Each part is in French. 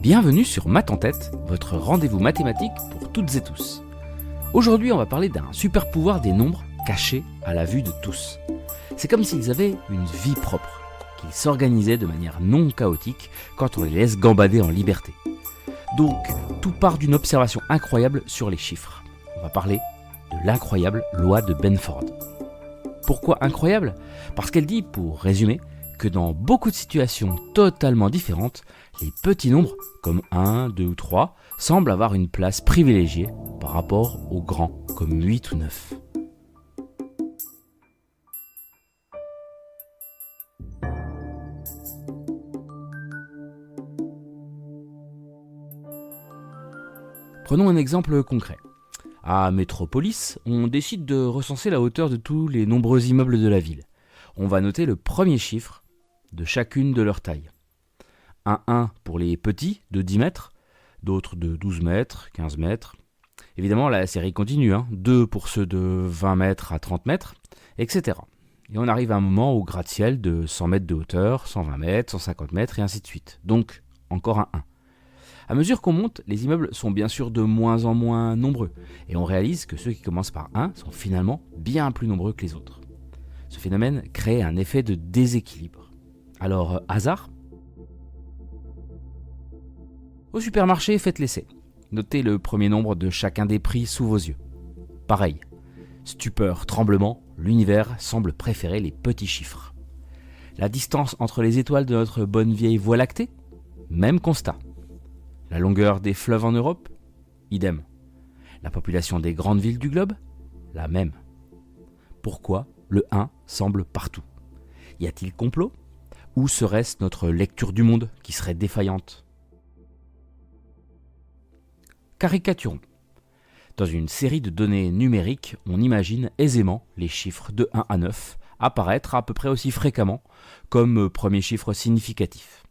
Bienvenue sur Math en tête, votre rendez-vous mathématique pour toutes et tous. Aujourd'hui, on va parler d'un super pouvoir des nombres caché à la vue de tous. C'est comme s'ils avaient une vie propre, qu'ils s'organisaient de manière non chaotique quand on les laisse gambader en liberté. Donc, tout part d'une observation incroyable sur les chiffres. On va parler de l'incroyable loi de Benford. Pourquoi incroyable ? Parce qu'elle dit, pour résumer, que dans beaucoup de situations totalement différentes, les petits nombres, comme 1, 2 ou 3, semblent avoir une place privilégiée par rapport aux grands, comme 8 ou 9. Prenons un exemple concret. À Métropolis, on décide de recenser la hauteur de tous les nombreux immeubles de la ville. On va noter le premier chiffre de chacune de leurs tailles. Un 1 pour les petits de 10 mètres, d'autres de 12 mètres, 15 mètres. Évidemment, la série continue, 2 pour ceux de 20 mètres à 30 mètres, etc. Et on arrive à un moment au gratte-ciel de 100 mètres de hauteur, 120 mètres, 150 mètres et ainsi de suite. Donc, encore un 1. À mesure qu'on monte, les immeubles sont bien sûr de moins en moins nombreux, et on réalise que ceux qui commencent par 1 sont finalement bien plus nombreux que les autres. Ce phénomène crée un effet de déséquilibre. Alors, hasard ? Au supermarché, faites l'essai. Notez le premier nombre de chacun des prix sous vos yeux. Pareil, stupeur, tremblement, l'univers semble préférer les petits chiffres. La distance entre les étoiles de notre bonne vieille Voie lactée ? Même constat. La longueur des fleuves en Europe ? Idem. La population des grandes villes du globe ? La même. Pourquoi le 1 semble partout ? Y a-t-il complot ? Ou serait-ce notre lecture du monde qui serait défaillante ? Caricaturons. Dans une série de données numériques, on imagine aisément les chiffres de 1 à 9 apparaître à peu près aussi fréquemment comme premier chiffre significatif.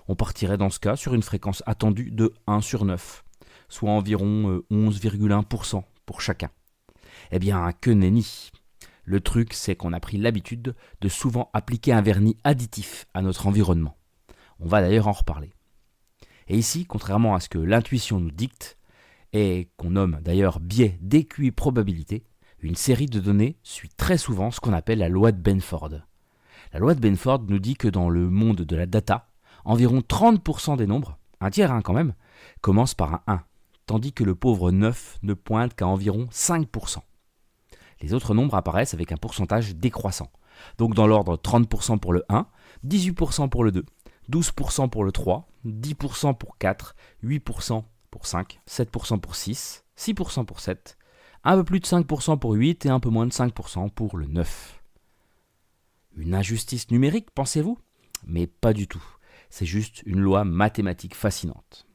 On partirait dans ce cas sur une fréquence attendue de 1 sur 9, soit environ 11,1% pour chacun. Eh bien, que nenni ! Le truc, c'est qu'on a pris l'habitude de souvent appliquer un vernis additif à notre environnement. On va d'ailleurs en reparler. Et ici, contrairement à ce que l'intuition nous dicte, et qu'on nomme d'ailleurs biais d'EQI probabilité, une série de données suit très souvent ce qu'on appelle la loi de Benford. La loi de Benford nous dit que dans le monde de la data, environ 30% des nombres, un tiers quand même, commencent par un 1, tandis que le pauvre 9 ne pointe qu'à environ 5%. Les autres nombres apparaissent avec un pourcentage décroissant. Donc dans l'ordre 30% pour le 1, 18% pour le 2, 12% pour le 3, 10% pour 4, 8% pour 5, 7% pour 6, 6% pour 7, un peu plus de 5% pour 8 et un peu moins de 5% pour le 9. Une injustice numérique, pensez-vous ? Mais pas du tout. C'est juste une loi mathématique fascinante.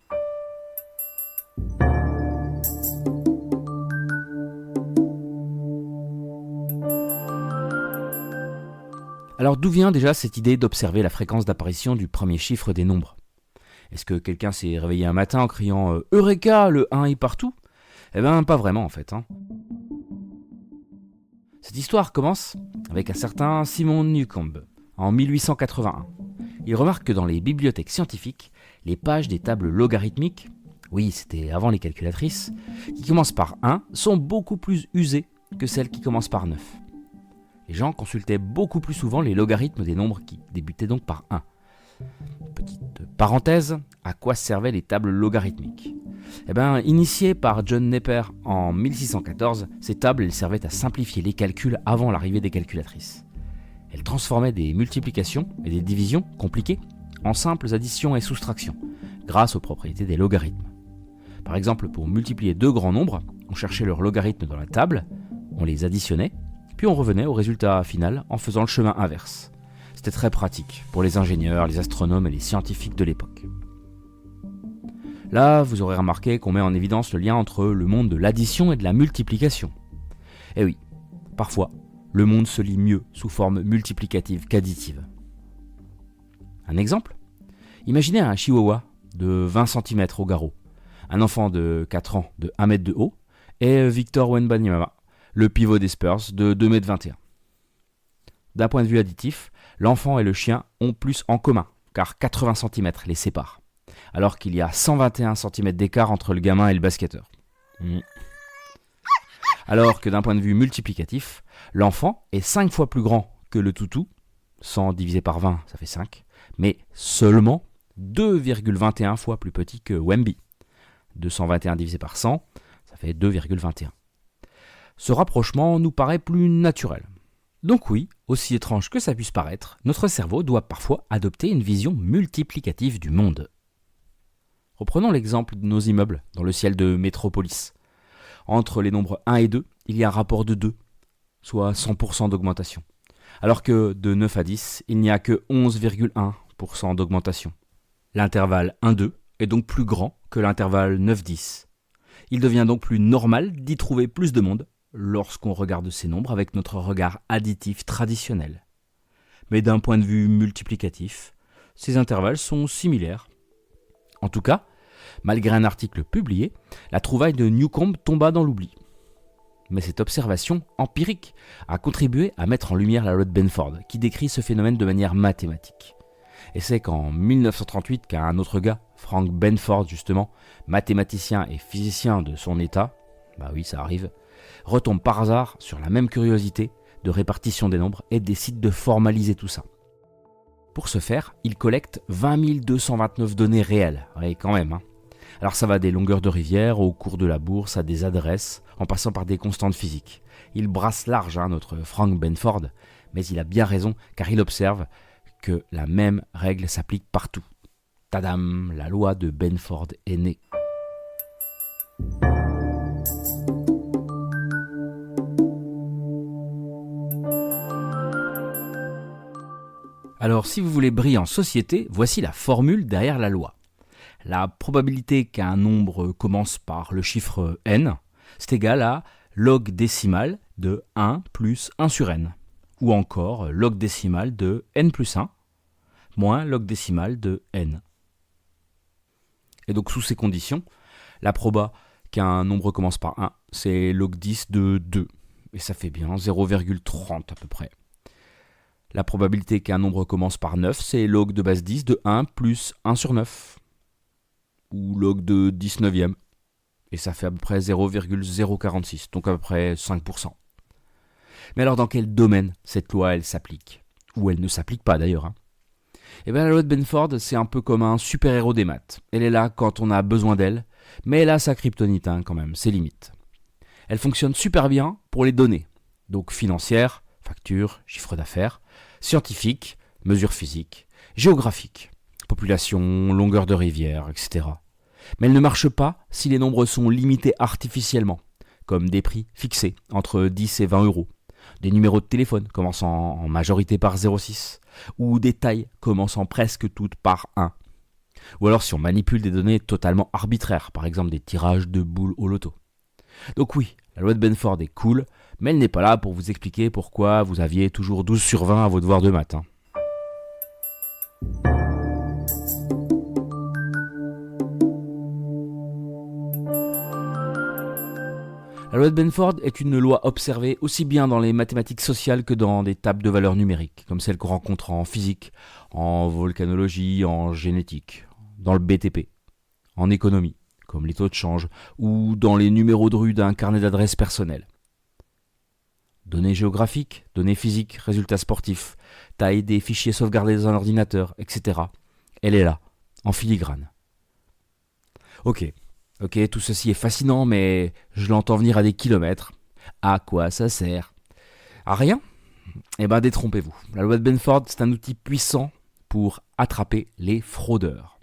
Alors d'où vient déjà cette idée d'observer la fréquence d'apparition du premier chiffre des nombres ? Est-ce que quelqu'un s'est réveillé un matin en criant « Eureka, le 1 est partout ?» Eh bien, pas vraiment en fait. Cette histoire commence avec un certain Simon Newcomb, en 1881. Il remarque que dans les bibliothèques scientifiques, les pages des tables logarithmiques, oui, c'était avant les calculatrices, qui commencent par 1 sont beaucoup plus usées que celles qui commencent par 9. Les gens consultaient beaucoup plus souvent les logarithmes des nombres qui débutaient donc par 1. Petite parenthèse, à quoi servaient les tables logarithmiques ? Initiées par John Napier en 1614, ces tables elles servaient à simplifier les calculs avant l'arrivée des calculatrices. Elles transformaient des multiplications et des divisions compliquées en simples additions et soustractions, grâce aux propriétés des logarithmes. Par exemple, pour multiplier deux grands nombres, on cherchait leur logarithme dans la table, on les additionnait, puis on revenait au résultat final en faisant le chemin inverse. C'était très pratique pour les ingénieurs, les astronomes et les scientifiques de l'époque. Là, vous aurez remarqué qu'on met en évidence le lien entre le monde de l'addition et de la multiplication. Eh oui, parfois, le monde se lit mieux sous forme multiplicative qu'additive. Un exemple ? Imaginez un chihuahua de 20 cm au garrot, un enfant de 4 ans de 1 mètre de haut, et Victor Wembanyama, le pivot des Spurs de 2,21 m. D'un point de vue additif, l'enfant et le chien ont plus en commun, car 80 cm les séparent. alors qu'il y a 121 cm d'écart entre le gamin et le basketteur. Alors que d'un point de vue multiplicatif, l'enfant est 5 fois plus grand que le toutou, 100 divisé par 20, ça fait 5, mais seulement 2,21 fois plus petit que Wemby. 221 divisé par 100, ça fait 2,21. Ce rapprochement nous paraît plus naturel. Donc oui, aussi étrange que ça puisse paraître, notre cerveau doit parfois adopter une vision multiplicative du monde. Reprenons l'exemple de nos immeubles dans le ciel de Métropolis. Entre les nombres 1 et 2, il y a un rapport de 2, soit 100% d'augmentation. Alors que de 9 à 10, il n'y a que 11,1% d'augmentation. L'intervalle 1-2 est donc plus grand que l'intervalle 9-10. Il devient donc plus normal d'y trouver plus de monde lorsqu'on regarde ces nombres avec notre regard additif traditionnel. Mais d'un point de vue multiplicatif, ces intervalles sont similaires. En tout cas, malgré un article publié, la trouvaille de Newcomb tomba dans l'oubli. Mais cette observation empirique a contribué à mettre en lumière la loi de Benford, qui décrit ce phénomène de manière mathématique. Et c'est qu'en 1938 qu'un autre gars, Frank Benford justement, mathématicien et physicien de son état, bah oui ça arrive, retombe par hasard sur la même curiosité de répartition des nombres et décide de formaliser tout ça. Pour ce faire, il collecte 20 229 données réelles, oui quand même. Alors ça va des longueurs de rivière au cours de la bourse à des adresses, en passant par des constantes physiques. Il brasse large, notre Frank Benford, mais il a bien raison car il observe que la même règle s'applique partout. Tadam, la loi de Benford est née. Alors si vous voulez briller en société, voici la formule derrière la loi. La probabilité qu'un nombre commence par le chiffre n, c'est égal à log décimal de 1 plus 1 sur n, ou encore log décimal de n plus 1, moins log décimal de n. Et donc sous ces conditions, la proba qu'un nombre commence par 1, c'est log 10 de 2, et ça fait bien 0,30 à peu près. La probabilité qu'un nombre commence par 9, c'est log de base 10 de 1 plus 1 sur 9, ou log de 19e, et ça fait à peu près 0,046, donc à peu près 5%. Mais alors dans quel domaine cette loi elle s'applique? Ou elle ne s'applique pas d'ailleurs. Et bien la loi de Benford, c'est un peu comme un super-héros des maths. Elle est là quand on a besoin d'elle, mais elle a sa kryptonite quand même, ses limites. Elle fonctionne super bien pour les données, donc financières, factures, chiffre d'affaires, scientifiques, mesures physiques, géographiques, population, longueur de rivière, etc. Mais elle ne marche pas si les nombres sont limités artificiellement, comme des prix fixés entre 10 et 20 euros, des numéros de téléphone commençant en majorité par 06, ou des tailles commençant presque toutes par 1. Ou alors si on manipule des données totalement arbitraires, par exemple des tirages de boules au loto. Donc oui, la loi de Benford est cool, mais elle n'est pas là pour vous expliquer pourquoi vous aviez toujours 12 sur 20 à vos devoirs de maths. La loi de Benford est une loi observée aussi bien dans les mathématiques sociales que dans des tables de valeurs numériques, comme celles qu'on rencontre en physique, en volcanologie, en génétique, dans le BTP, en économie, comme les taux de change, ou dans les numéros de rue d'un carnet d'adresses personnel. Données géographiques, données physiques, résultats sportifs, taille des fichiers sauvegardés dans un ordinateur, etc. Elle est là, en filigrane. Ok, tout ceci est fascinant, mais je l'entends venir à des kilomètres. À quoi ça sert? À rien? Eh ben détrompez-vous. La loi de Benford, c'est un outil puissant pour attraper les fraudeurs.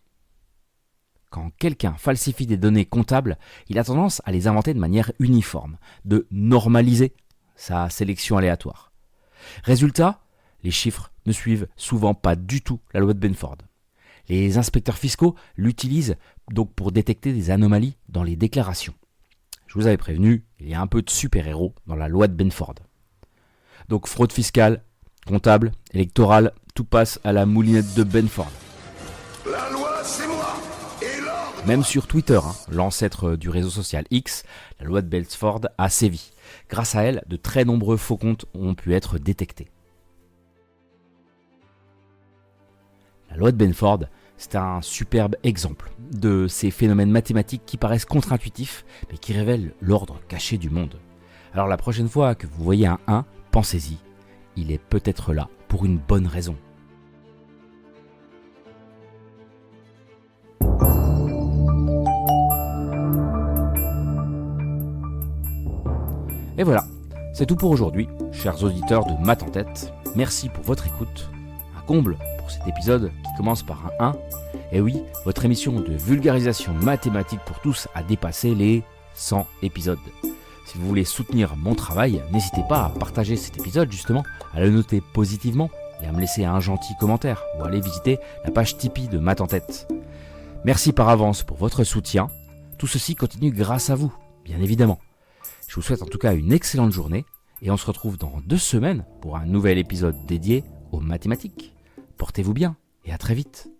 Quand quelqu'un falsifie des données comptables, il a tendance à les inventer de manière uniforme, de normaliser sa sélection aléatoire. Résultat, les chiffres ne suivent souvent pas du tout la loi de Benford. Les inspecteurs fiscaux l'utilisent donc pour détecter des anomalies dans les déclarations. Je vous avais prévenu, il y a un peu de super-héros dans la loi de Benford. Donc fraude fiscale, comptable, électorale, tout passe à la moulinette de Benford. La loi, c'est moi. Et l'ordre. Même sur Twitter, l'ancêtre du réseau social X, la loi de Benford a sévi. Grâce à elle, de très nombreux faux comptes ont pu être détectés. La loi de Benford, C'est un superbe exemple de ces phénomènes mathématiques qui paraissent contre-intuitifs, mais qui révèlent l'ordre caché du monde. Alors la prochaine fois que vous voyez un 1, pensez-y, il est peut-être là pour une bonne raison. Et voilà, c'est tout pour aujourd'hui, chers auditeurs de Maths en tête. Merci pour votre écoute. Un comble pour cet épisode qui commence par un 1. Et oui, votre émission de vulgarisation mathématique pour tous a dépassé les 100 épisodes. Si vous voulez soutenir mon travail, n'hésitez pas à partager cet épisode justement, à le noter positivement et à me laisser un gentil commentaire ou à aller visiter la page Tipeee de Maths en tête. Merci par avance pour votre soutien. Tout ceci continue grâce à vous, bien évidemment. Je vous souhaite en tout cas une excellente journée et on se retrouve dans 2 semaines pour un nouvel épisode dédié aux mathématiques. Portez-vous bien et à très vite.